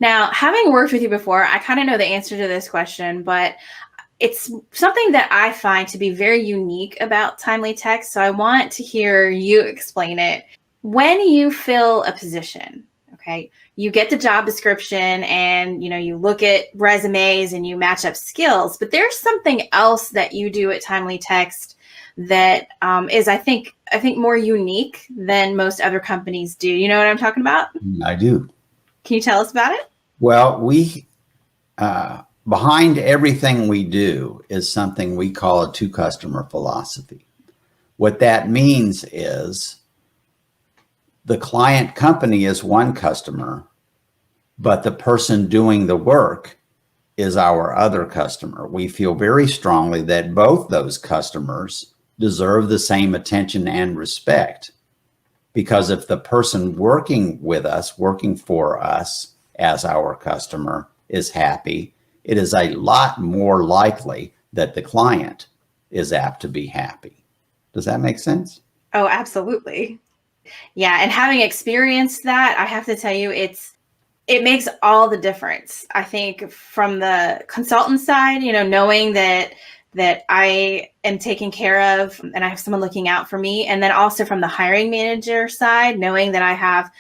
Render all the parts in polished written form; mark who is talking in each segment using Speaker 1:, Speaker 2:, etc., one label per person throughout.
Speaker 1: Now, having worked with you before, I kind of know the answer to this question, but it's something that I find to be very unique about TimelyText. So I want to hear you explain it. When you fill a position, okay, you get the job description and, you look at resumes and you match up skills, but there's something else that you do at TimelyText that is, I think, more unique than most other companies do. You know what I'm talking about?
Speaker 2: I do.
Speaker 1: Can you tell us about it?
Speaker 2: Well, behind everything we do is something we call a two-customer philosophy. What that means is the client company is one customer, but the person doing the work is our other customer. We feel very strongly that both those customers deserve the same attention and respect, because if the person working with us, working for us as our customer, is happy, it is a lot more likely that the client is apt to be happy. Does that make sense?
Speaker 1: Oh, absolutely. Yeah. And having experienced that, I have to tell you, it makes all the difference. I think from the consultant side, knowing that I am taken care of and I have someone looking out for me. And then also from the hiring manager side, knowing that I have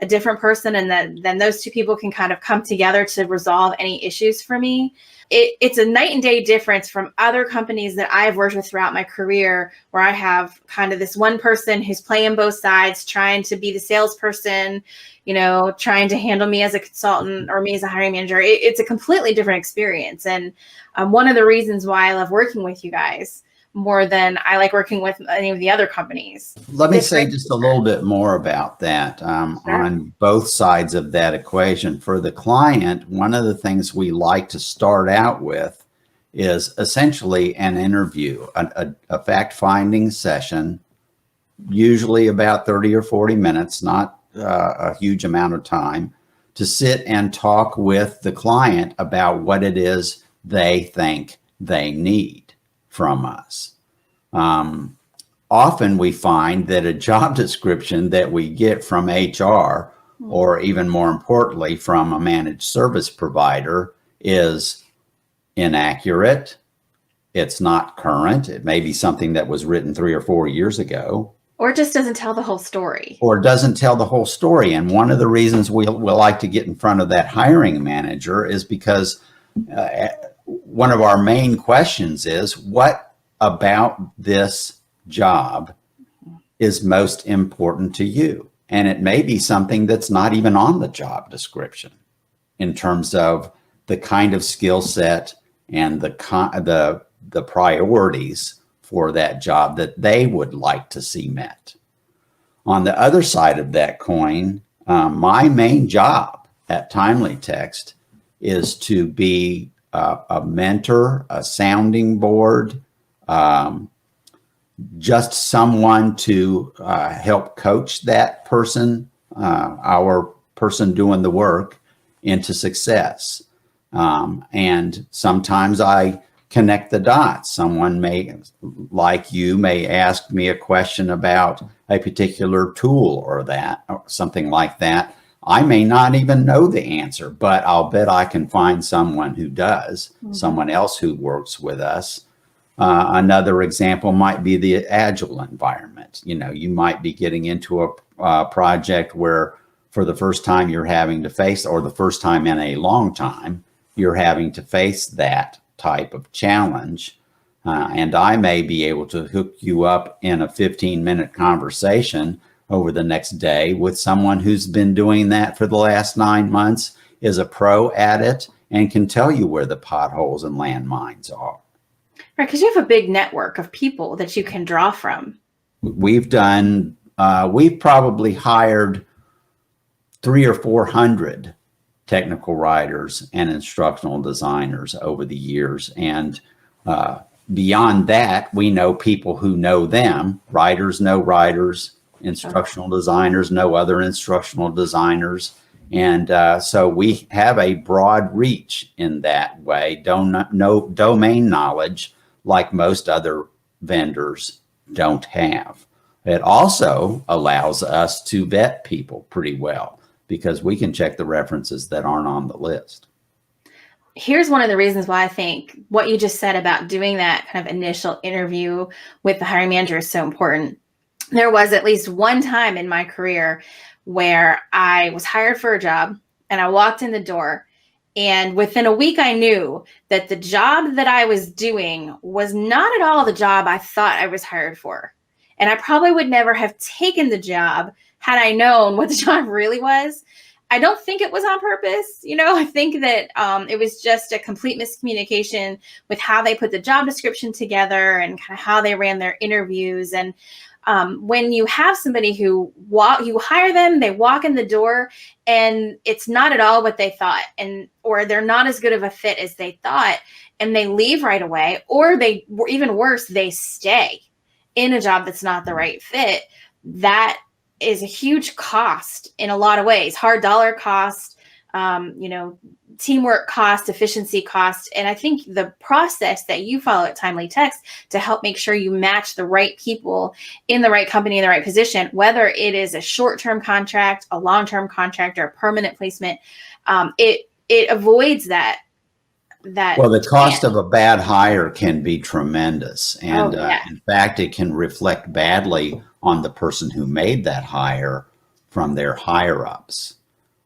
Speaker 1: a different person and then those two people can kind of come together to resolve any issues for me. It's a night and day difference from other companies that I've worked with throughout my career, where I have kind of this one person who's playing both sides, trying to be the salesperson, trying to handle me as a consultant or me as a hiring manager. It's a completely different experience. And one of the reasons why I love working with you guys more than I like working with any of the other companies.
Speaker 2: Let me say just a little bit more about that.
Speaker 1: Sure.
Speaker 2: On both sides of that equation. For the client, one of the things we like to start out with is essentially an interview, a fact-finding session, usually about 30 or 40 minutes, not a huge amount of time, to sit and talk with the client about what it is they think they need from us. Often we find that a job description that we get from HR, or even more importantly from a managed service provider, is inaccurate. It's not current. It may be something that was written 3 or 4 years ago.
Speaker 1: Or it just doesn't tell the whole story.
Speaker 2: Or doesn't tell the whole story. And one of the reasons we like to get in front of that hiring manager is because one of our main questions is, what about this job is most important to you? And it may be something that's not even on the job description in terms of the kind of skill set and the priorities for that job that they would like to see met. On the other side of that coin, my main job at TimelyText is to be a mentor, a sounding board, just someone to help coach that person, our person doing the work, into success. And sometimes I connect the dots. Someone like you may ask me a question about a particular tool or something like that. I may not even know the answer, but I'll bet I can find someone who does, someone else who works with us. Another example might be the agile environment. You might be getting into a project where for the first time you're having to face, or the first time in a long time, you're having to face that type of challenge. And I may be able to hook you up in a 15-minute conversation over the next day with someone who's been doing that for the last 9 months, is a pro at it, and can tell you where the potholes and landmines are.
Speaker 1: Right, because you have a big network of people that you can draw from.
Speaker 2: We've probably hired 300 or 400 technical writers and instructional designers over the years. And beyond that, we know people who know them. Writers know writers, instructional designers know other instructional designers. And so we have a broad reach in that way. No domain knowledge like most other vendors don't have. It also allows us to vet people pretty well. because we can check the references that aren't on the list.
Speaker 1: Here's one of the reasons why I think what you just said about doing that kind of initial interview with the hiring manager is so important. There was at least one time in my career where I was hired for a job and I walked in the door, and within a week I knew that the job that I was doing was not at all the job I thought I was hired for. And I probably would never have taken the job had I known what the job really was. I don't think it was on purpose. I think that it was just a complete miscommunication with how they put the job description together and kind of how they ran their interviews. And when you have somebody you hire them, they walk in the door and it's not at all what they thought, or they're not as good of a fit as they thought, and they leave right away, or even worse, they stay in a job that's not the right fit. That is a huge cost in a lot of ways, hard dollar cost, teamwork cost, efficiency cost. And I think the process that you follow at TimelyTexts to help make sure you match the right people in the right company, in the right position, whether it is a short-term contract, a long-term contract, or a permanent placement, it avoids that.
Speaker 2: Well, the cost of a bad hire can be tremendous. And in fact, it can reflect badly on the person who made that hire from their higher ups.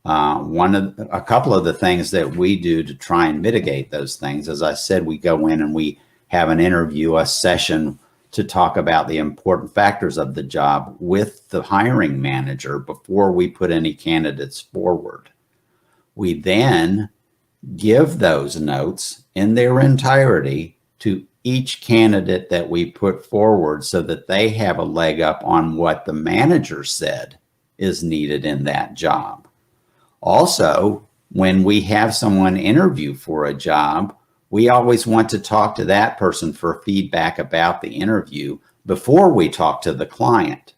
Speaker 2: A couple of the things that we do to try and mitigate those things, as I said, we go in and we have an interview, a session to talk about the important factors of the job with the hiring manager before we put any candidates forward. We then give those notes in their entirety to each candidate that we put forward so that they have a leg up on what the manager said is needed in that job. Also, when we have someone interview for a job, we always want to talk to that person for feedback about the interview before we talk to the client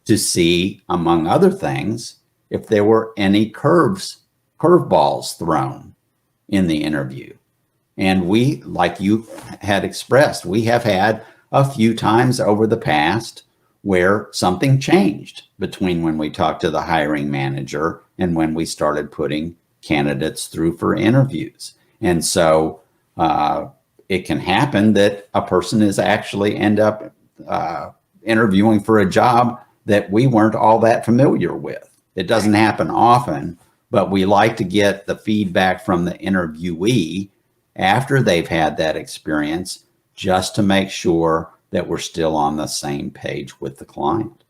Speaker 2: to see, among other things, if there were any curveballs thrown in the interview. And we, like you had expressed, we have had a few times over the past where something changed between when we talked to the hiring manager and when we started putting candidates through for interviews. And so it can happen that a person is actually end up interviewing for a job that we weren't all that familiar with. It doesn't happen often, but we like to get the feedback from the interviewee after they've had that experience, just to make sure that we're still on the same page with the client.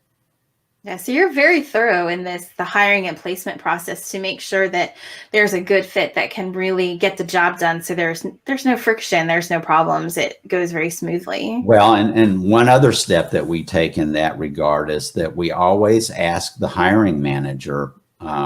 Speaker 1: Yeah, so you're very thorough in the hiring and placement process to make sure that there's a good fit that can really get the job done. So there's no friction, there's no problems. It goes very smoothly.
Speaker 2: Well, and one other step that we take in that regard is that we always ask the hiring manager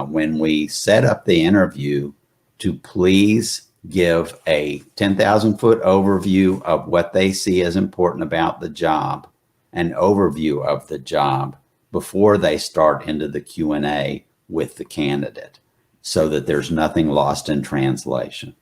Speaker 2: when we set up the interview to please give a 10,000-foot overview of what they see as important about the job, an overview of the job before they start into the Q&A with the candidate, so that there's nothing lost in translation.